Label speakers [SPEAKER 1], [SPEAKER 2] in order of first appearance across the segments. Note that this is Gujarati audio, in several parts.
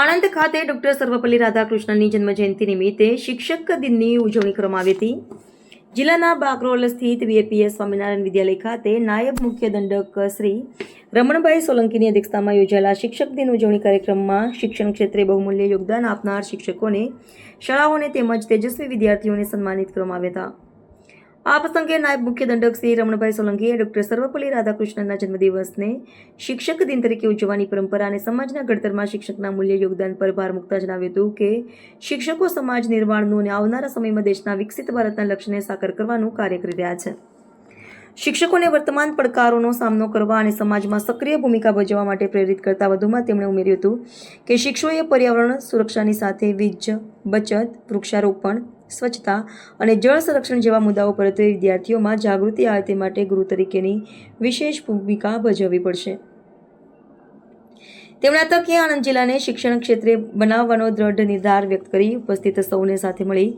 [SPEAKER 1] આણંદ ખાતે ડોક્ટર સર્વપલ્લી રાધાકૃષ્ણનની જન્મજયંતિ નિમિત્તે શિક્ષક દિનની ઉજવણી કરવામાં આવી હતી. જિલ્લાના બાકરોલ સ્થિત વીએપીએસ સ્વામિનારાયણ વિદ્યાલય ખાતે નાયબ મુખ્ય દંડક શ્રી રમણભાઈ સોલંકીની અધ્યક્ષતામાં યોજાયેલા શિક્ષક દિન ઉજવણી કાર્યક્રમમાં શિક્ષણ ક્ષેત્રે બહુમૂલ્ય યોગદાન આપનાર શિક્ષકોને, શાળાઓને તેમજ તેજસ્વી વિદ્યાર્થીઓને સન્માનિત કરવામાં આવ્યા હતા. આ પ્રસંગે નાયબ મુખ્ય દંડક શ્રી રમણભાઈ સોલંકીએ ડોક્ટર સર્વપલ્લી રાધાકૃષ્ણનના જન્મદિવસને શિક્ષક દિન તરીકે ઉજવવાની પરંપરા અને સમાજના ઘડતરમાં શિક્ષકના મૂલ્ય યોગદાન પર ભાર મૂકતા જણાવ્યું હતું કે શિક્ષકો સમાજ નિર્માણનું અને આવનારા સમયમાં દેશના વિકસિત ભારતના લક્ષ્યને સાકાર કરવાનું કાર્ય કરી રહ્યા છે. શિક્ષકોને વર્તમાન પડકારોનો સામનો કરવા અને સમાજમાં સક્રિય ભૂમિકા ભજવવા માટે પ્રેરિત કરતા વધુમાં તેમણે ઉમેર્યું હતું કે શિક્ષકોએ પર્યાવરણ સુરક્ષાની સાથે વીજ બચત, વૃક્ષારોપણ, સ્વચ્છતા અને જળ સંરક્ષણ જેવા મુદ્દાઓ પ્રત્યે વિદ્યાર્થીઓમાં જાગૃતિ આવે તે માટે ગુરુ તરીકેની વિશેષ ભૂમિકા ભજવવી પડશે. તેમણે આ તકે આણંદ જિલ્લાને શિક્ષણ ક્ષેત્રે બનાવવાનો દ્રઢ નિર્ધાર વ્યક્ત કરી ઉપસ્થિત સૌને સાથે મળી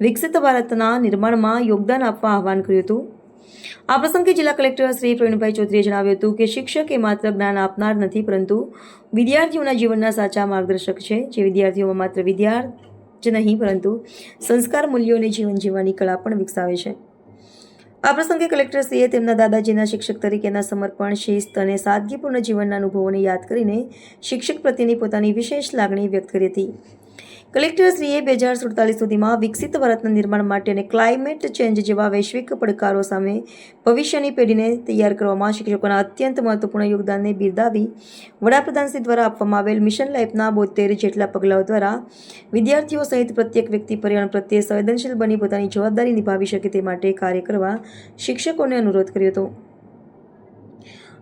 [SPEAKER 1] વિકસિત ભારતના નિર્માણમાં યોગદાન આપવા આહવાન કર્યું હતું. આ પ્રસંગે જિલ્લા કલેક્ટર શ્રી પ્રવીણભાઈ ચૌધરીએ જણાવ્યું હતું કે શિક્ષક એ માત્ર જ્ઞાન આપનાર નથી, પરંતુ વિદ્યાર્થીઓના જીવનના સાચા માર્ગદર્શક છે, જે વિદ્યાર્થીઓમાં માત્ર વિદ્યાર્થી જ નહીં પરંતુ સંસ્કાર, મૂલ્યો અને જીવન જીવવાની કળા પણ વિકસાવે છે. આ પ્રસંગે કલેક્ટરશ્રીએ તેમના દાદાજીના શિક્ષક તરીકેના સમર્પણ, શિસ્ત અને સાદગીપૂર્ણ જીવનના અનુભવોને યાદ કરીને શિક્ષક પ્રત્યેની પોતાની વિશેષ લાગણી વ્યક્ત કરી હતી. કલેક્ટરશ્રીએ 2047 સુધીમાં વિકસિત ભારતના નિર્માણ માટે અને ક્લાઇમેટ ચેન્જ જેવા વૈશ્વિક પડકારો સામે ભવિષ્યની પેઢીને તૈયાર કરવામાં શિક્ષકોના અત્યંત મહત્વપૂર્ણ યોગદાનને બિરદાવી વડાપ્રધાનશ્રી દ્વારા આપવામાં આવેલ મિશન લાઈફના 72 જેટલા પગલાઓ દ્વારા વિદ્યાર્થીઓ સહિત પ્રત્યેક વ્યક્તિ પર્યાવરણ પ્રત્યે સંવેદનશીલ બની પોતાની જવાબદારી નિભાવી શકે તે માટે કાર્ય કરવા શિક્ષકોને અનુરોધ કર્યો હતો.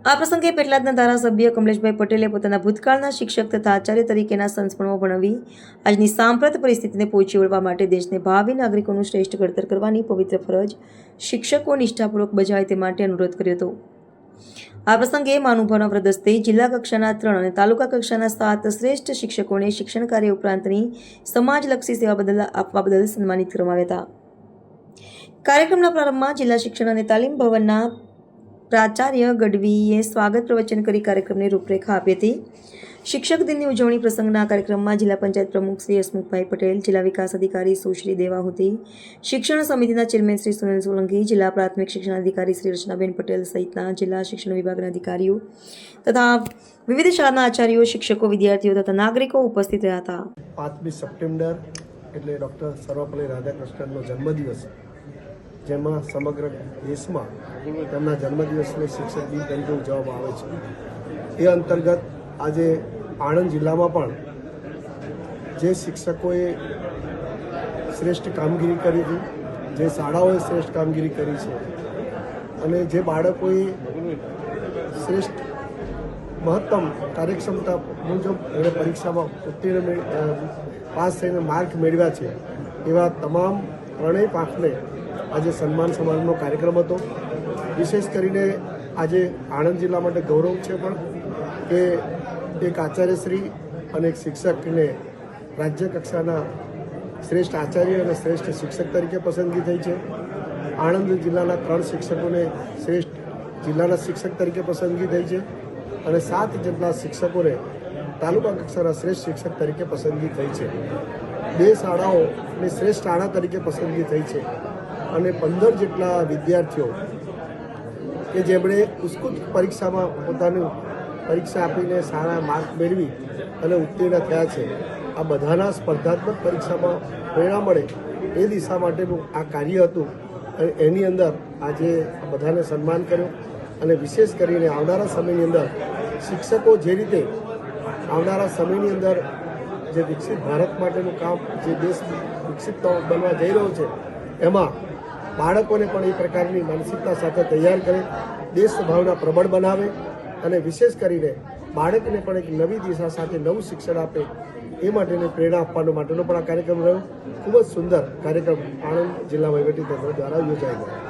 [SPEAKER 1] આ પ્રસંગે પેટલાદના ધારાસભ્ય કમલેશભાઈ પટેલે પોતાના ભૂતકાળના શિક્ષક તથા આચાર્ય તરીકેના સંસ્મરણો ભણાવી આજની સાંપ્રત પરિસ્થિતિને પહોંચી વળવા માટે દેશને ભાવિ નાગરિકોનું શ્રેષ્ઠ ઘડતર કરવાની પવિત્ર ફરજ શિક્ષકો નિષ્ઠાપૂર્વક બજાવે તે માટે અનુરોધ કર્યો હતો. આ પ્રસંગે મહાનુભાવના વ્રદસ્તે જિલ્લા કક્ષાના 3 અને તાલુકા કક્ષાના 7 શ્રેષ્ઠ શિક્ષકોને શિક્ષણ કાર્ય ઉપરાંતની સમાજલક્ષી સેવા આપવા બદલ સન્માનિત કરવામાં આવ્યા હતા. કાર્યક્રમના પ્રારંભમાં જિલ્લા શિક્ષણ અને તાલીમ ભવનના પ્રાચાર્ય ગઢવીએ સ્વાગત પ્રવચન કરી કાર્યક્રમને રૂપરેખા આપી હતી. શિક્ષક દિનની ઉજવણી પ્રસંગના કાર્યક્રમમાં જિલ્લા પંચાયત પ્રમુખ શ્રી હસમુખભાઈ પટેલ, જિલ્લા વિકાસ અધિકારી સુશ્રી દેવાહુતી, શિક્ષણ સમિતિના ચેરમેન શ્રી સુનિલ સોલંકી, જિલ્લા પ્રાથમિક શિક્ષણ અધિકારી શ્રી રચનાબેન પટેલ સહિતના જિલ્લા શિક્ષણ વિભાગના અધિકારીઓ તથા વિવિધ શાળાના આચાર્યો, શિક્ષકો, વિદ્યાર્થીઓ તથા નાગરિકો ઉપસ્થિત રહ્યા હતા.
[SPEAKER 2] 5મી સપ્ટેમ્બર એટલે ડૉક્ટર સર્વપલ્લી રાધાકૃષ્ણનનો જન્મદિવસ, જેમાં સમગ્ર દેશમાં તેમના જન્મદિવસને શિક્ષક દિન તરીકે ઉજવવામાં આવે છે. એ અંતર્ગત આજે આણંદ જિલ્લામાં પણ જે શિક્ષકોએ શ્રેષ્ઠ કામગીરી કરી હતી, જે શાળાઓએ શ્રેષ્ઠ કામગીરી કરી છે અને જે બાળકોએ શ્રેષ્ઠ મહત્તમ કાર્યક્ષમતા મુજબ એને પરીક્ષામાં ઉત્તીર્ણ પાસ થઈને માર્ક મેળવ્યા છે, એવા તમામ ત્રણેય પાંખને આજે સન્માન સમારંભનો કાર્યક્રમ હતો. વિશેષ કરીને આજે આણંદ જિલ્લા માટે ગૌરવ છે પણ કે એક આચાર્યશ્રી અને એક શિક્ષકને રાજ્ય કક્ષાના શ્રેષ્ઠ આચાર્ય અને શ્રેષ્ઠ શિક્ષક તરીકે પસંદગી થઈ છે. આણંદ જિલ્લાના 3 શિક્ષકોને શ્રેષ્ઠ જિલ્લાના શિક્ષક તરીકે પસંદગી થઈ છે અને 7 જેટલા શિક્ષકોને તાલુકા કક્ષાના શ્રેષ્ઠ શિક્ષક તરીકે પસંદગી થઈ છે. 2 શાળાઓને શ્રેષ્ઠ શાળા તરીકે પસંદગી થઈ છે અને 15 જેટલા વિદ્યાર્થીઓ કે જેમણે ઉત્કૃષ્ટ પરીક્ષામાં પોતાની પરીક્ષા આપીને સારા માર્ક મેળવી અને ઉત્તીર્ણ થયા છે. આ બધાના સ્પર્ધાત્મક પરીક્ષામાં પ્રેરણા મળે એ દિશા માટેનું આ કાર્ય હતું અને એની અંદર આજે બધાને સન્માન કર્યો અને વિશેષ કરીને આવનારા સમયની અંદર શિક્ષકો જે રીતે આવનારા સમયની અંદર જે વિકસિત ભારત માટેનું કામ, જે દેશ વિકસિત બનવા જઈ રહ્યો છે, એમાં બાળકોને પણ એ પ્રકારની માનસિકતા સાથે તૈયાર કરે, દેશ ભાવના પ્રબળ બનાવે અને વિશેષ કરીને બાળકને પણ એક નવી દિશા સાથે નવું શિક્ષણ આપે એ માટેની પ્રેરણા આપવાનો માટેનો પણ આ કાર્યક્રમ રહ્યો. ખૂબ જ સુંદર કાર્યક્રમ આણંદ જિલ્લા વહીવટીતંત્ર દ્વારા યોજાઈ ગયો.